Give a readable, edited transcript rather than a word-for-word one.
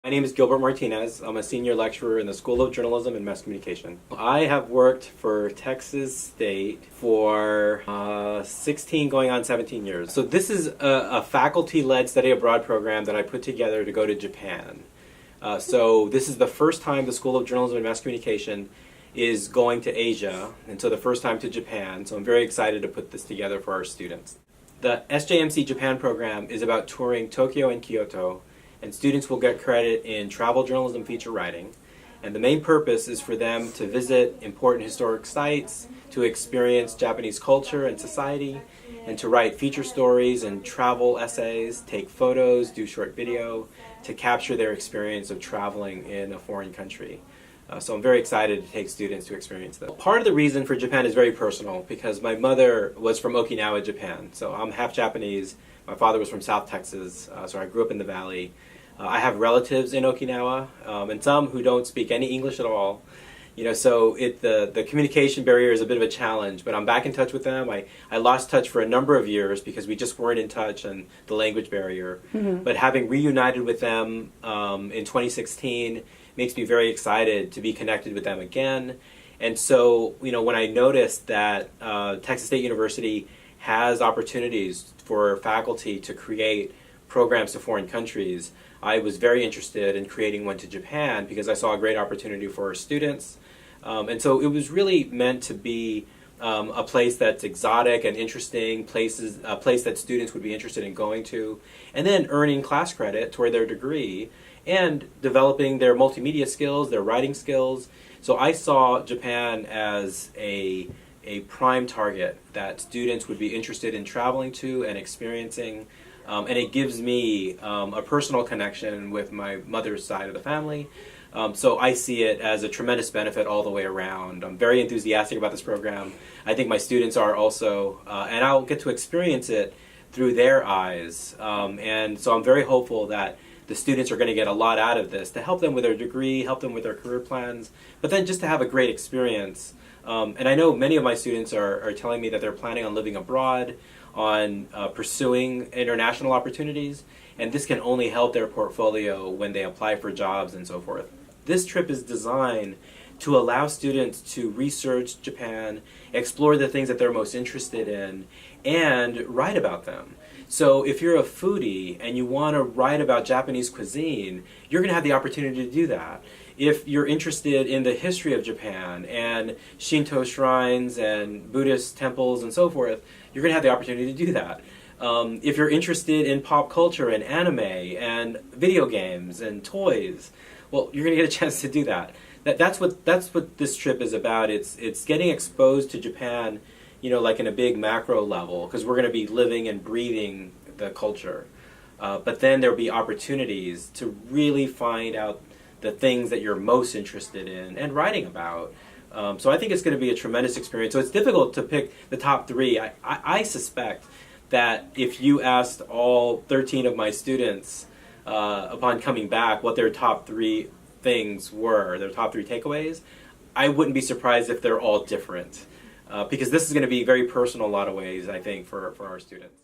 My name is Gilbert Martinez. I'm a senior lecturer in the School of Journalism and Mass Communication. I have worked for Texas State for 16 going on 17 years. So this is a faculty-led study abroad program that I put together to go to Japan. So this is the first time the School of Journalism and Mass Communication is going to Asia, and so the first time to Japan. So I'm very excited to put this together for our students. The SJMC Japan program is about touring Tokyo and Kyoto, and students will get credit in travel journalism feature writing. And the main purpose is for them to visit important historic sites, to experience Japanese culture and society, and to write feature stories and travel essays, take photos, do short video, to capture their experience of traveling in a foreign country. So I'm very excited to take students to experience that. Part of the reason for Japan is very personal, because my mother was from Okinawa, Japan. So I'm half Japanese. My father was from South Texas, so I grew up in the valley. I have relatives in Okinawa, and some who don't speak any English at all. So the communication barrier is a bit of a challenge, but I'm back in touch with them. I lost touch for a number of years because we just weren't in touch and the language barrier. Mm-hmm. But having reunited with them in 2016 makes me very excited to be connected with them again. And so, when I noticed that Texas State University has opportunities for faculty to create programs to foreign countries, I was very interested in creating one to Japan because I saw a great opportunity for our students. And so it was really meant to be a place that's exotic and interesting, a place that students would be interested in going to, and then earning class credit toward their degree and developing their multimedia skills, their writing skills. So I saw Japan as a prime target that students would be interested in traveling to and experiencing. And it gives me a personal connection with my mother's side of the family. So I see it as a tremendous benefit all the way around. I'm very enthusiastic about this program. I think my students are also, and I'll get to experience it through their eyes. And so I'm very hopeful that the students are going to get a lot out of this to help them with their degree, help them with their career plans, but then just to have a great experience. And I know many of my students are telling me that they're planning on living abroad, on pursuing international opportunities, and this can only help their portfolio when they apply for jobs and so forth. This trip is designed to allow students to research Japan, explore the things that they're most interested in, and write about them. So if you're a foodie and you want to write about Japanese cuisine, you're going to have the opportunity to do that. If you're interested in the history of Japan and Shinto shrines and Buddhist temples and so forth, you're going to have the opportunity to do that. If you're interested in pop culture and anime and video games and toys, well, you're going to get a chance to do that. That's what this trip is about. It's getting exposed to Japan, like in a big macro level, because we're going to be living and breathing the culture. But then there'll be opportunities to really find out the things that you're most interested in and writing about. So I think it's going to be a tremendous experience. So it's difficult to pick the top three. I suspect that if you asked all 13 of my students upon coming back what their top three things were, their top three takeaways, I wouldn't be surprised if they're all different. Because this is going to be very personal in a lot of ways, I think, for our students.